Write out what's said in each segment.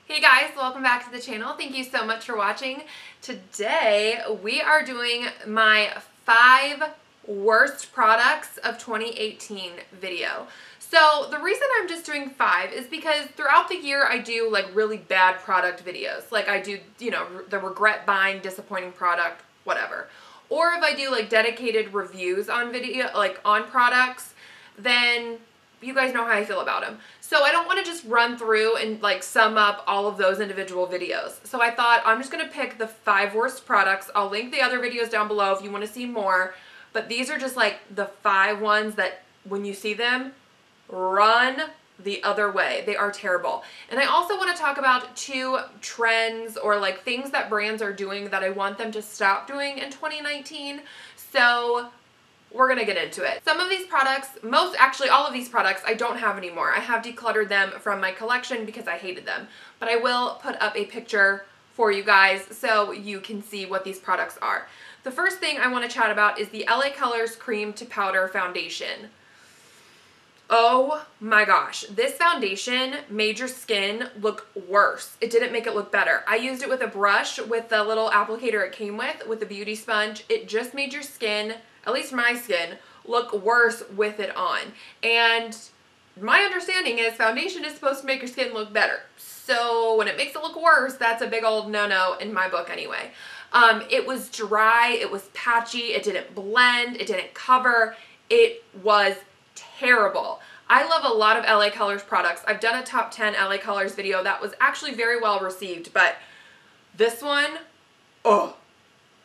Hey guys, welcome back to the channel. Thank you so much for watching. Today we are doing my 5 worst products of 2018 video. So the reason I'm just doing 5 is because throughout the year I do like really bad product videos. Like I do, you know, the regret buying, disappointing product, whatever. Or if I do like dedicated reviews on video, like on products, then you guys know how I feel about them. So I don't want to just run through and like sum up all of those individual videos. So I thought I'm just going to pick the 5 worst products. I'll link the other videos down below if you want to see more. But these are just like the 5 ones that when you see them, run the other way. They are terrible. And I also want to talk about 2 trends or like things that brands are doing that I want them to stop doing in 2019. So we're gonna get into it. Some of these products, actually all of these products, I don't have anymore. I have decluttered them from my collection because I hated them. But I will put up a picture for you guys so you can see what these products are. The first thing I want to chat about is the LA Colors Cream to Powder Foundation. Oh my gosh, this foundation made your skin look worse. It didn't make it look better. I used it with a brush with the little applicator it came with a beauty sponge. It just made your skin, at least my skin, look worse with it on. And my understanding is foundation is supposed to make your skin look better. So when it makes it look worse, that's a big old no-no in my book anyway. It was dry, it was patchy, it didn't blend, it didn't cover. It was terrible. I love a lot of LA Colors products. I've done a top 10 LA Colors video that was actually very well received, but this one, oh,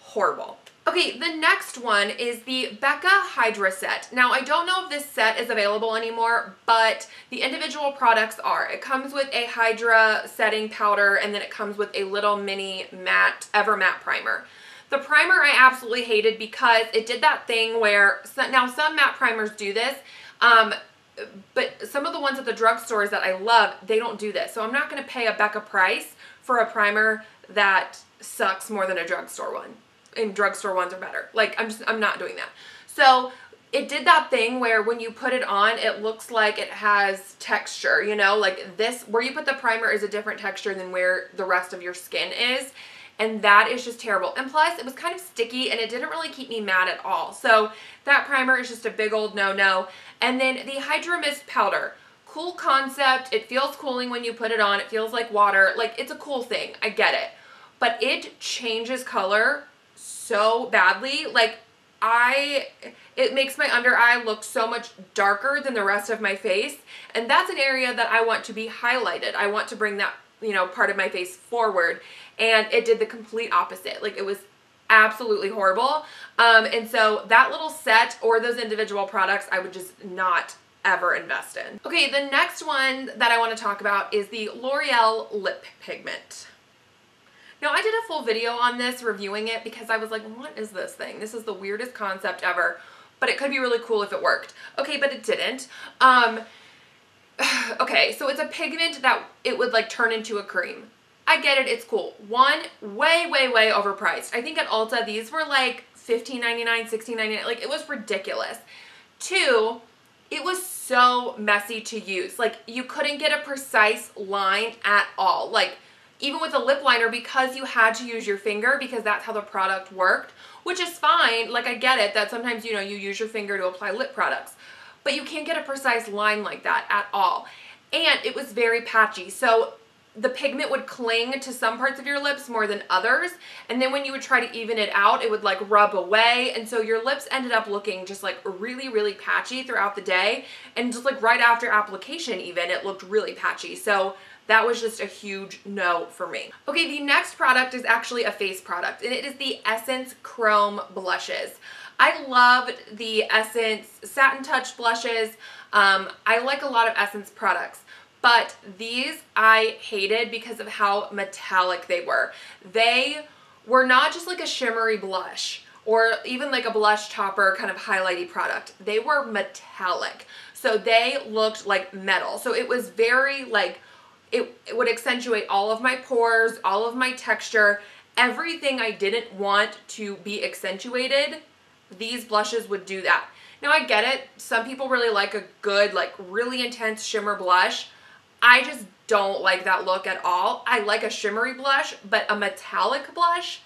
horrible. Okay, the next one is the Becca Hydra Set. Now, I don't know if this set is available anymore, but the individual products are. It comes with a Hydra setting powder, and then it comes with a little mini matte, Ever Matte primer. The primer I absolutely hated because it did that thing where, now some matte primers do this, but some of the ones at the drugstores that I love, they don't do this. So I'm not going to pay a Becca price for a primer that sucks more than a drugstore one. And drugstore ones are better. Like, I'm not doing that. So it did that thing where when you put it on, it looks like it has texture, you know, like this, where you put the primer is a different texture than where the rest of your skin is. And that is just terrible. And plus, it was kind of sticky and it didn't really keep me matte at all. So that primer is just a big old no-no. And then the Hydra Mist Powder. Cool concept. It feels cooling when you put it on. It feels like water. Like, it's a cool thing. I get it. But it changes color so badly. Like, it makes my under eye look so much darker than the rest of my face. And that's an area that I want to be highlighted. I want to bring that, you know, part of my face forward. And it did the complete opposite. Like, it was absolutely horrible. And so that little set or those individual products, I would just not ever invest in. Okay, the next one that I want to talk about is the L'Oreal Lip Pigment. Now, I did a full video on this, reviewing it, because I was like, what is this thing? This is the weirdest concept ever, but it could be really cool if it worked. Okay, but it didn't. Okay, so it's a pigment that it would like turn into a cream. I get it, it's cool. One, way, way, way overpriced. I think at Ulta, these were like $15.99, $16.99, like it was ridiculous. 2, it was so messy to use. Like, you couldn't get a precise line at all. Like, even with a lip liner, because you had to use your finger because that's how the product worked, which is fine. Like, I get it that sometimes, you know, you use your finger to apply lip products, but you can't get a precise line like that at all. And it was very patchy. So the pigment would cling to some parts of your lips more than others. And then when you would try to even it out, it would like rub away. And so your lips ended up looking just like really, really patchy throughout the day. And just like right after application even, it looked really patchy. So that was just a huge no for me. Okay, the next product is actually a face product, and it is the Essence Chrome Blushes. I loved the Essence Satin Touch blushes. I like a lot of Essence products, but these I hated because of how metallic they were. They were not just like a shimmery blush or even like a blush topper kind of highlighty product. They were metallic. So they looked like metal. So it was very like, it would accentuate all of my pores, all of my texture, everything I didn't want to be accentuated, these blushes would do that. Now I get it, some people really like a good, like really intense shimmer blush. I just don't like that look at all. I like a shimmery blush, but a metallic blush,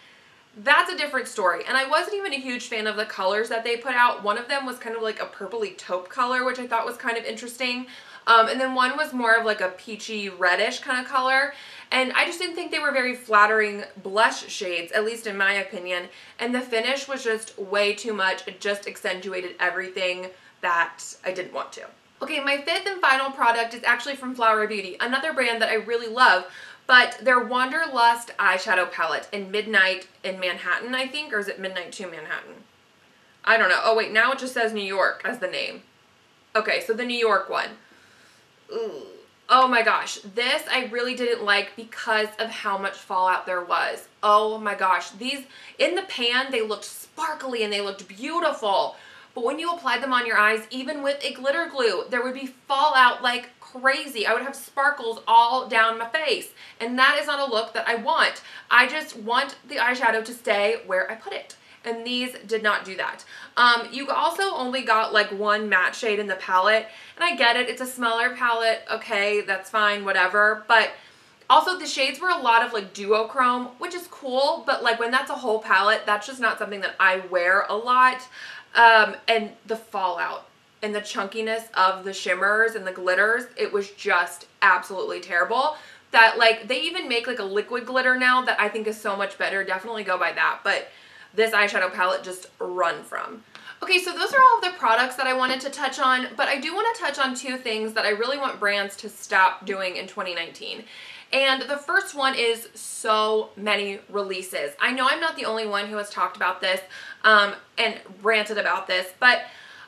that's a different story. And I wasn't even a huge fan of the colors that they put out. One of them was kind of like a purpley taupe color, which I thought was kind of interesting. And then one was more of like a peachy reddish kind of color. And I just didn't think they were very flattering blush shades, at least in my opinion. And the finish was just way too much. It just accentuated everything that I didn't want to. Okay, my fifth and final product is actually from Flower Beauty, another brand that I really love, but their Wanderlust eyeshadow palette in Midnight in Manhattan, I think, or is it Midnight to Manhattan? I don't know. Oh wait, now it just says New York as the name. Okay, so the New York one. Ooh. Oh my gosh, this I really didn't like because of how much fallout there was. Oh my gosh, these, in the pan, they looked sparkly and they looked beautiful. But when you applied them on your eyes, even with a glitter glue, there would be fallout like crazy. I would have sparkles all down my face. And that is not a look that I want. I just want the eyeshadow to stay where I put it. And these did not do that. You also only got like one matte shade in the palette. And I get it, it's a smaller palette. Okay, that's fine, whatever. But also the shades were a lot of like duochrome, which is cool. But like when that's a whole palette, that's just not something that I wear a lot. And the fallout and the chunkiness of the shimmers and the glitters, it was just absolutely terrible. That like, they even make like a liquid glitter now that I think is so much better. Definitely go by that. But this eyeshadow palette, just run from. Okay, so those are all of the products that I wanted to touch on, but I do want to touch on two things that I really want brands to stop doing in 2019. And the first one is so many releases. I know I'm not the only one who has talked about this and ranted about this, but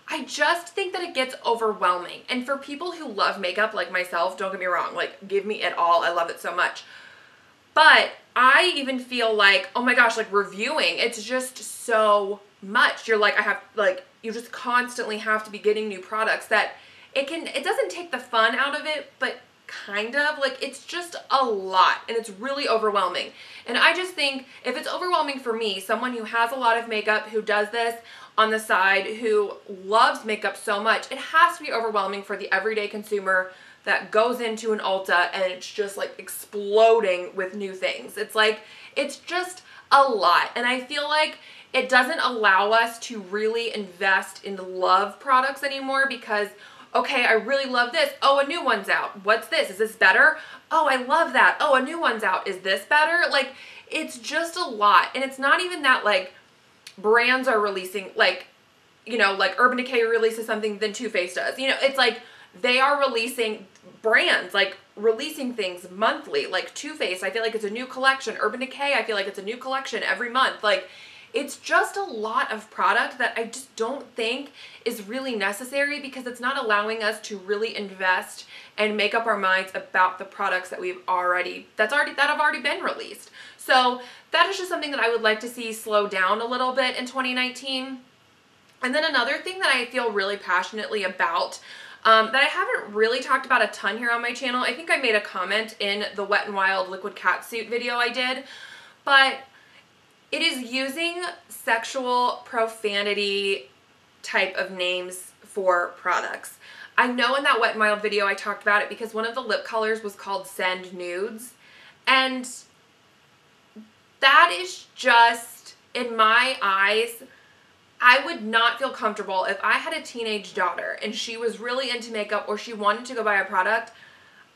I just think that it gets overwhelming. And for people who love makeup like myself, don't get me wrong, like give me it all. I love it so much. But I even feel like, oh my gosh, like reviewing, it's just so much. You're like, you just constantly have to be getting new products that it doesn't take the fun out of it, but kind of like it's just a lot and it's really overwhelming. And I just think if it's overwhelming for me, someone who has a lot of makeup, who does this on the side, who loves makeup so much, it has to be overwhelming for the everyday consumer that goes into an Ulta and it's just like exploding with new things. It's like, it's just a lot. And I feel like it doesn't allow us to really invest in love products anymore because, okay, I really love this. Oh, a new one's out. What's this? Is this better? Oh, I love that. Oh, a new one's out. Is this better? Like, it's just a lot. And it's not even that like brands are releasing, like, you know, like Urban Decay releases something, then Too Faced does. You know, it's like they are releasing brands, like releasing things monthly. Like Too Faced, I feel like it's a new collection. Urban Decay, I feel like it's a new collection every month. Like, it's just a lot of product that I just don't think is really necessary because it's not allowing us to really invest and make up our minds about the products that that have already been released. So that is just something that I would like to see slow down a little bit in 2019. And then another thing that I feel really passionately about that I haven't really talked about a ton here on my channel. I think I made a comment in the Wet n Wild Liquid Catsuit video I did, but it is using sexual profanity type of names for products. I know in that Wet n Wild video I talked about it because one of the lip colors was called Send Nudes. And that is just, in my eyes, I would not feel comfortable if I had a teenage daughter and she was really into makeup or she wanted to go buy a product.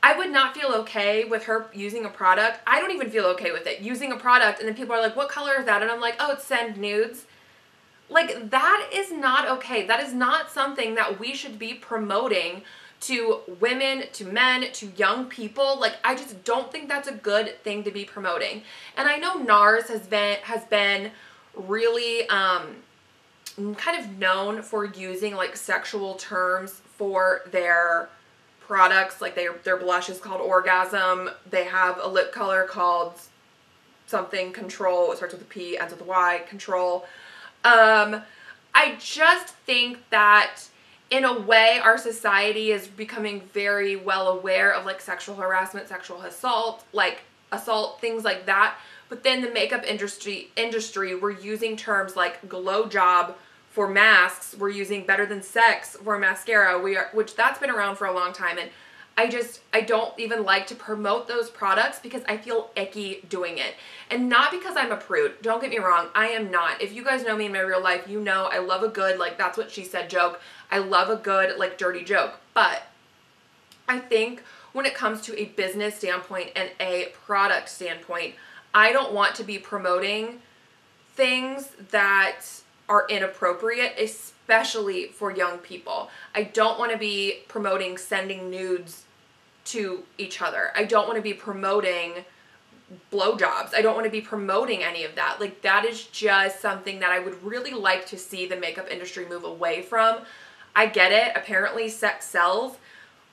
I would not feel okay with her using a product. I don't even feel okay with it. Using a product and then people are like, what color is that? And I'm like, oh, it's Send Nudes. Like, that is not okay. That is not something that we should be promoting to women, to men, to young people. Like, I just don't think that's a good thing to be promoting. And I know NARS has been really kind of known for using like sexual terms for their products. Like their blush is called Orgasm. They have a lip color called something Control. It starts with a P, ends with a Y, Control. I just think that in a way our society is becoming very well aware of like sexual harassment, sexual assault, things like that. But then the makeup industry, we're using terms like glow job for masks. We're using Better Than Sex for mascara. Which that's been around for a long time. And I don't even like to promote those products because I feel icky doing it. And not because I'm a prude. Don't get me wrong. I am not. If you guys know me in my real life, you know I love a good, like, that's what she said joke. I love a good, like, dirty joke. But I think when it comes to a business standpoint and a product standpoint, I don't want to be promoting things that are inappropriate, especially for young people. I don't want to be promoting sending nudes to each other. I don't want to be promoting blowjobs. I don't want to be promoting any of that. Like, that is just something that I would really like to see the makeup industry move away from. I get it. Apparently sex sells.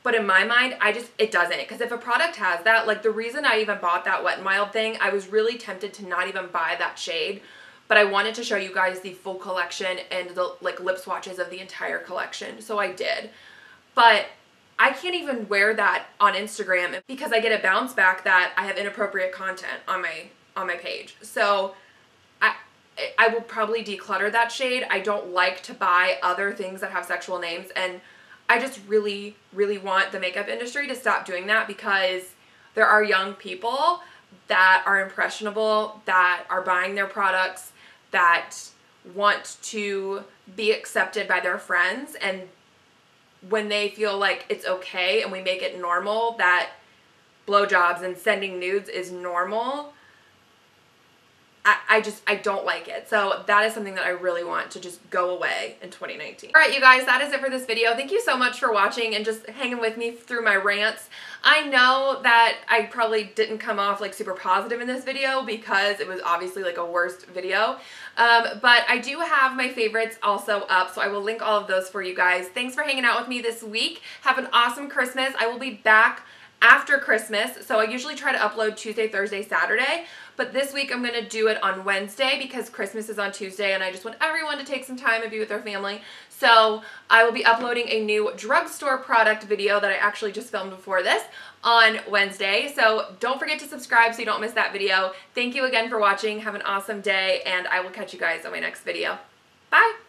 But in my mind, it doesn't. Because if a product has that, like the reason I even bought that Wet n Wild thing, I was really tempted to not even buy that shade. But I wanted to show you guys the full collection and the like lip swatches of the entire collection. So I did. But I can't even wear that on Instagram because I get a bounce back that I have inappropriate content on my page. So I will probably declutter that shade. I don't like to buy other things that have sexual names, and I just really, really want the makeup industry to stop doing that because there are young people that are impressionable, that are buying their products, that want to be accepted by their friends, and when they feel like it's okay and we make it normal that blowjobs and sending nudes is normal, I don't like it. So that is something that I really want to just go away in 2019. All right, you guys, that is it for this video. Thank you so much for watching and just hanging with me through my rants. I know that I probably didn't come off like super positive in this video because it was obviously like a worst video. But I do have my favorites also up, so I will link all of those for you guys. Thanks for hanging out with me this week. Have an awesome Christmas. I will be back after Christmas. So I usually try to upload Tuesday, Thursday, Saturday, but this week I'm going to do it on Wednesday because Christmas is on Tuesday and I just want everyone to take some time and be with their family. So I will be uploading a new drugstore product video that I actually just filmed before this on Wednesday. So don't forget to subscribe so you don't miss that video. Thank you again for watching. Have an awesome day, and I will catch you guys on my next video. Bye!